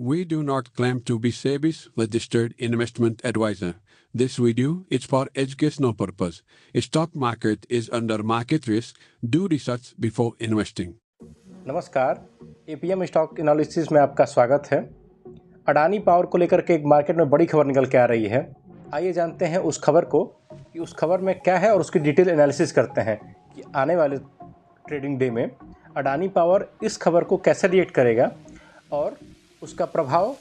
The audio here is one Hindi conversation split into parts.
We do not claim to be SEBI's registered investment advisor. This video is for educational purpose. Stock market is under market risk. Do research before investing. नमस्कार, एपीएम स्टॉक एनालिसिस में आपका स्वागत है। अडानी पावर को लेकर के एक मार्केट में बड़ी खबर निकल के आ रही है। आइए जानते हैं उस खबर को कि उस खबर में क्या है और उसकी डिटेल एनालिसिस करते हैं कि आने वाले ट्रेडिंग डे में अडानी पावर इस खबर को कैसे रिएक्ट करेगा और उसका प्रभाव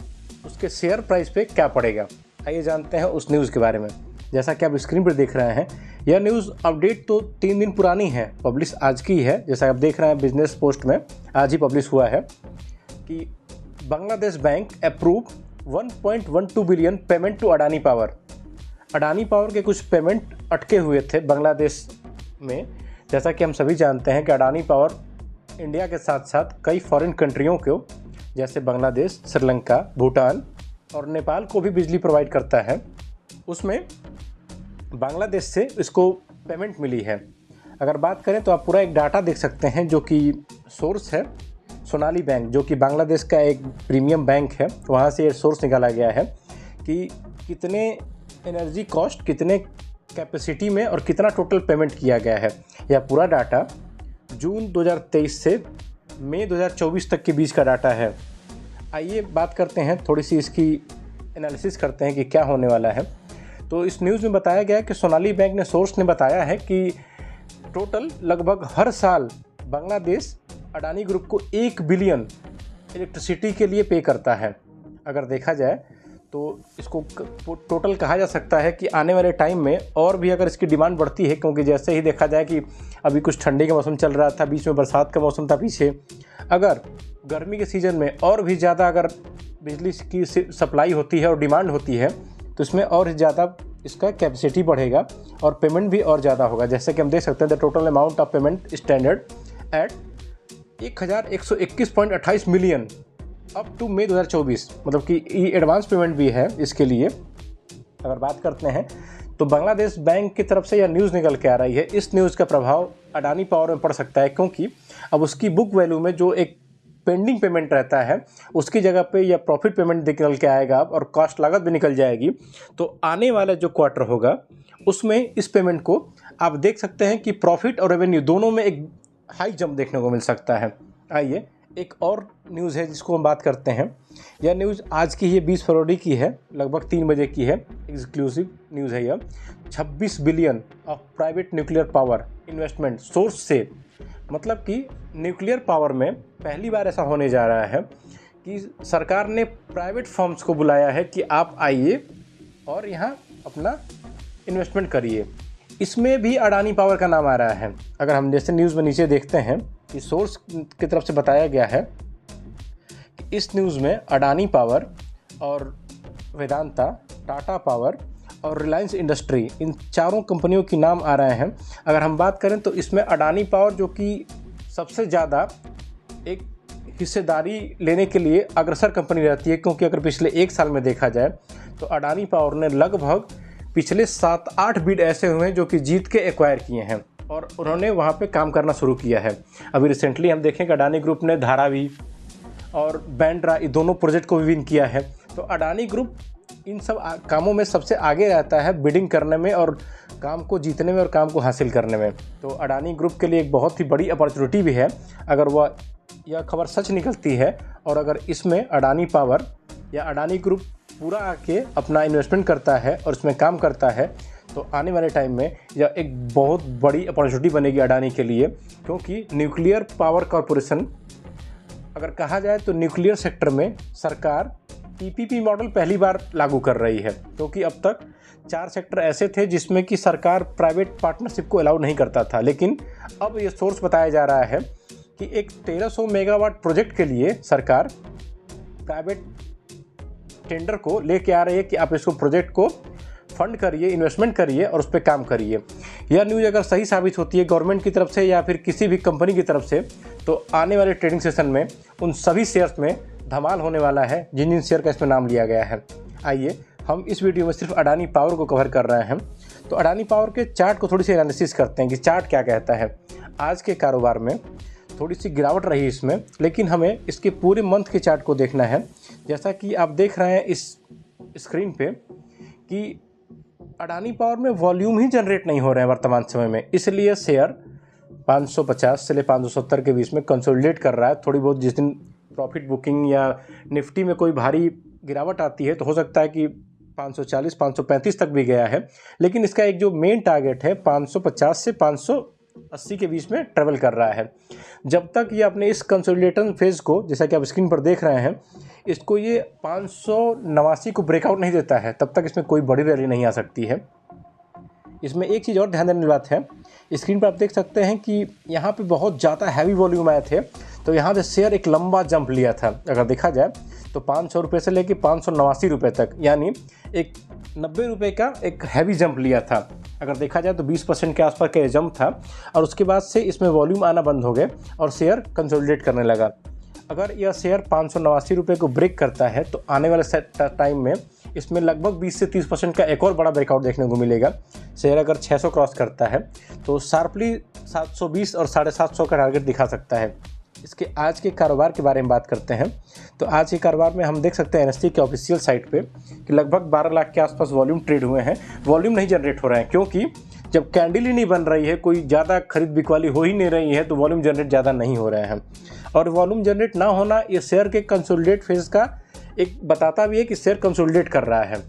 उसके शेयर प्राइस पे क्या पड़ेगा। आइए जानते हैं उस न्यूज़ के बारे में। जैसा कि आप स्क्रीन पर देख रहे हैं, यह न्यूज़ अपडेट तो 3 दिन पुरानी है, पब्लिश आज की है। जैसा आप देख रहे हैं बिजनेस पोस्ट में आज ही पब्लिश हुआ है कि Bangladesh Bank approve 1.12 billion payment to Adani Power. Adani Power के कुछ पेमेंट अटके हुए थे बांग्लादेश में। जैसा कि हम सभी जानते हैं कि अडानी पावर इंडिया के साथ साथ कई फॉरेन कंट्रियों को जैसे बांग्लादेश, श्रीलंका, भूटान और नेपाल को भी बिजली प्रोवाइड करता है। उसमें बांग्लादेश से इसको पेमेंट मिली है। अगर बात करें तो आप पूरा एक डाटा देख सकते हैं जो कि सोर्स है सोनाली बैंक, जो कि बांग्लादेश का एक प्रीमियम बैंक है। वहाँ से ये सोर्स निकाला गया है कि कितने एनर्जी कॉस्ट, कितने कैपेसिटी में और कितना टोटल पेमेंट किया गया है। यह पूरा डाटा जून 2023 से मई 2024 तक के बीच का डाटा है। आइए बात करते हैं, थोड़ी सी इसकी एनालिसिस करते हैं कि क्या होने वाला है। तो इस न्यूज़ में बताया गया कि सोनाली बैंक ने सोर्स ने बताया है कि टोटल लगभग हर साल बांग्लादेश अडानी ग्रुप को 1 बिलियन इलेक्ट्रिसिटी के लिए पे करता है। अगर देखा जाए तो इसको टोटल कहा जा सकता है कि आने वाले टाइम में और भी अगर इसकी डिमांड बढ़ती है, क्योंकि जैसे ही देखा जाए कि अभी कुछ ठंडी का मौसम चल रहा था, बीच में बरसात का मौसम था पीछे, अगर गर्मी के सीज़न में और भी ज़्यादा अगर बिजली की सप्लाई होती है और डिमांड होती है तो इसमें और ज़्यादा इसका कैपेसिटी बढ़ेगा और पेमेंट भी और ज़्यादा होगा। जैसे कि हम देख सकते हैं the total amount of payment standard at 1121.28 million up to May 2024, मतलब कि ये एडवांस पेमेंट भी है इसके लिए। अगर बात करते हैं तो बांग्लादेश बैंक की तरफ से यह न्यूज़ निकल के आ रही है। इस न्यूज़ का प्रभाव अडानी पावर में पड़ सकता है, क्योंकि अब उसकी बुक वैल्यू में जो एक पेंडिंग पेमेंट रहता है उसकी जगह पे यह प्रॉफिट पेमेंट निकल के आएगा और कॉस्ट लागत भी निकल जाएगी। तो आने वाला जो क्वार्टर होगा उसमें इस पेमेंट को आप देख सकते हैं कि प्रॉफिट और रेवेन्यू दोनों में एक हाई जंप देखने को मिल सकता है। आइए एक और न्यूज़ है जिसको हम बात करते हैं। यह न्यूज़ आज की ही 20 फरवरी की है, लगभग 3 बजे की है। एक्सक्लूसिव न्यूज़ है यह। 26 billion of private nuclear power investment source से, मतलब कि न्यूक्लियर पावर में पहली बार ऐसा होने जा रहा है कि सरकार ने प्राइवेट फर्म्स को बुलाया है कि आप आइए और यहाँ अपना इन्वेस्टमेंट करिए। इसमें भी अडानी पावर का नाम आ रहा है। अगर हम जैसे न्यूज़ में नीचे देखते हैं कि सोर्स की तरफ से बताया गया है कि इस न्यूज़ में अडानी पावर और वेदांता, टाटा पावर और रिलायंस इंडस्ट्री, इन चारों कंपनियों के नाम आ रहे हैं। अगर हम बात करें तो इसमें अडानी पावर जो कि सबसे ज़्यादा एक हिस्सेदारी लेने के लिए अग्रसर कंपनी रहती है, क्योंकि अगर पिछले 1 साल में देखा जाए तो अडानी पावर ने लगभग पिछले 7-8 बिड ऐसे हुए हैं जो कि जीत के एक्वायर किए हैं और उन्होंने वहाँ पे काम करना शुरू किया है। अभी रिसेंटली हम देखें कि अडानी ग्रुप ने धारावी और बैंड्रा, ये दोनों प्रोजेक्ट को भी विन किया है। तो अडानी ग्रुप इन सब कामों में सबसे आगे रहता है, बिडिंग करने में और काम को जीतने में और काम को हासिल करने में। तो अडानी ग्रुप के लिए एक बहुत ही बड़ी अपॉर्चुनिटी भी है अगर यह खबर सच निकलती है और अगर इसमें अडानी पावर या अडानी ग्रुप पूरा आके अपना इन्वेस्टमेंट करता है और इसमें काम करता है तो आने वाले टाइम में यह एक बहुत बड़ी अपॉर्चुनिटी बनेगी अडानी के लिए। क्योंकि न्यूक्लियर पावर कॉरपोरेशन, अगर कहा जाए तो न्यूक्लियर सेक्टर में सरकार पीपीपी मॉडल पहली बार लागू कर रही है, क्योंकि अब तक 4 सेक्टर ऐसे थे जिसमें कि सरकार प्राइवेट पार्टनरशिप को अलाउ नहीं करता था। लेकिन अब ये सोर्स बताया जा रहा है कि एक 1300 मेगावाट प्रोजेक्ट के लिए सरकार प्राइवेट टेंडर को लेके आ रही है कि आप इसको प्रोजेक्ट को फंड करिए, इन्वेस्टमेंट करिए और उस पर काम करिए। यह न्यूज़ अगर सही साबित होती है गवर्नमेंट की तरफ से या फिर किसी भी कंपनी की तरफ से, तो आने वाले ट्रेडिंग सेशन में उन सभी शेयर्स में धमाल होने वाला है जिन जिन शेयर का इसमें नाम लिया गया है। आइए हम इस वीडियो में सिर्फ अडानी पावर को कवर कर रहे हैं, तो अडानी पावर के चार्ट को थोड़ी सी एनालिसिस करते हैं कि चार्ट क्या कहता है। आज के कारोबार में थोड़ी सी गिरावट रही इसमें, लेकिन हमें इसके पूरे मंथ के चार्ट को देखना है। जैसा कि आप देख रहे हैं इस स्क्रीन पे कि अडानी पावर में वॉल्यूम ही जनरेट नहीं हो रहे हैं वर्तमान समय में, इसलिए शेयर 550 से ले 570 के बीच में कंसोलिडेट कर रहा है। थोड़ी बहुत जिस दिन प्रॉफिट बुकिंग या निफ्टी में कोई भारी गिरावट आती है तो हो सकता है कि 540 535 तक भी गया है, लेकिन इसका एक जो मेन टारगेट है 550 से 580 के बीच में ट्रेवल कर रहा है। जब तक ये अपने इस कंसोलिडेशन फेज को, जैसा कि आप स्क्रीन पर देख रहे हैं, इसको ये 589 को ब्रेकआउट नहीं देता है, तब तक इसमें कोई बड़ी रैली नहीं आ सकती है। इसमें एक चीज़ और ध्यान देने वाली बात है, स्क्रीन पर आप देख सकते हैं कि यहाँ पे बहुत ज़्यादा हैवी वॉल्यूम आए थे, तो यहाँ से शेयर एक लंबा जंप लिया था। अगर देखा जाए तो 500 रुपये से लेकर 589 रुपये तक, यानी एक 90 रुपये का एक हैवी जंप लिया था। अगर देखा जाए तो 20% के आसपास का जंप था, और उसके बाद से इसमें वॉल्यूम आना बंद हो गए और शेयर कंसोलिडेट करने लगा। अगर यह शेयर 589 रुपये को ब्रेक करता है तो आने वाले टाइम में इसमें लगभग 20 से 30% का एक और बड़ा ब्रेकआउट देखने को मिलेगा। शेयर अगर 600 क्रॉस करता है तो शार्पली 720 और 750 का टारगेट दिखा सकता है। इसके आज के कारोबार के बारे में बात करते हैं तो आज के कारोबार में हम देख सकते हैं एनएसई के ऑफिशियल साइट पे कि लगभग 12 लाख के आसपास वॉल्यूम ट्रेड हुए हैं। वॉल्यूम नहीं जनरेट हो रहे हैं, क्योंकि जब कैंडल ही नहीं बन रही है, कोई ज़्यादा खरीद बिकवाली हो ही नहीं रही है, तो वॉल्यूम जनरेट ज़्यादा नहीं हो रहे हैं। और वॉल्यूम जनरेट ना होना ये शेयर के कंसोलिडेट फेज का एक बताता भी है कि शेयर कंसोलिडेट कर रहा है।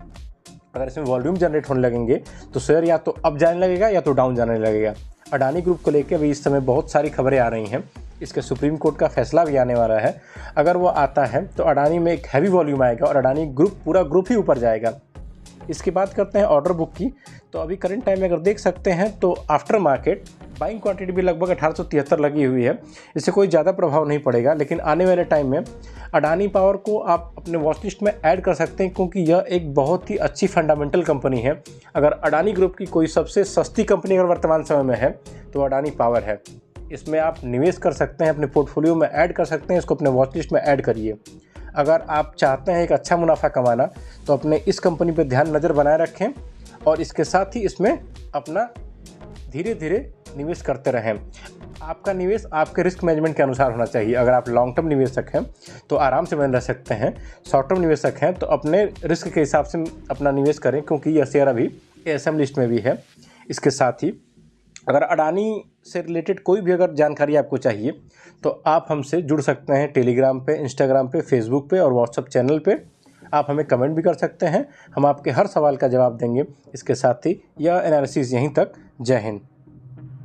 अगर इसमें वॉल्यूम जनरेट होने लगेंगे तो शेयर या तो अप जाने लगेगा या तो डाउन जाने लगेगा। अडानी ग्रुप को लेकर भी इस समय बहुत सारी खबरें आ रही हैं। इसके सुप्रीम कोर्ट का फैसला भी आने वाला है। अगर वो आता है तो अडानी में एक हैवी वॉल्यूम आएगा और अडानी ग्रुप पूरा ग्रुप ही ऊपर जाएगा। इसकी बात करते हैं ऑर्डर बुक की, तो अभी करंट टाइम में अगर देख सकते हैं तो आफ्टर मार्केट बाइंग क्वांटिटी भी लगभग 1873 लगी हुई है। इससे कोई ज़्यादा प्रभाव नहीं पड़ेगा, लेकिन आने वाले टाइम में अडानी पावर को आप अपने वॉच लिस्ट में ऐड कर सकते हैं, क्योंकि यह एक बहुत ही अच्छी फंडामेंटल कंपनी है। अगर अडानी ग्रुप की कोई सबसे सस्ती कंपनी अगर वर्तमान समय में है तो अडानी पावर है। इसमें आप निवेश कर सकते हैं, अपने पोर्टफोलियो में ऐड कर सकते हैं, इसको अपने वॉच लिस्ट में ऐड करिए। अगर आप चाहते हैं एक अच्छा मुनाफा कमाना तो अपने इस कंपनी पर ध्यान नज़र बनाए रखें और इसके साथ ही इसमें अपना धीरे धीरे निवेश करते रहें। आपका निवेश आपके रिस्क मैनेजमेंट के अनुसार होना चाहिए। अगर आप लॉन्ग टर्म निवेशक हैं तो आराम से बने रह सकते हैं, शॉर्ट टर्म निवेशक हैं तो अपने रिस्क के हिसाब से अपना निवेश करें, क्योंकि यह शेयर अभी एएसएम लिस्ट में भी है। इसके साथ ही अगर अडानी से रिलेटेड कोई भी अगर जानकारी आपको चाहिए तो आप हमसे जुड़ सकते हैं टेलीग्राम पे, इंस्टाग्राम पे, फेसबुक पे और व्हाट्सएप चैनल पे। आप हमें कमेंट भी कर सकते हैं, हम आपके हर सवाल का जवाब देंगे। इसके साथ ही यह एनालिसिस यहीं तक। जय हिंद।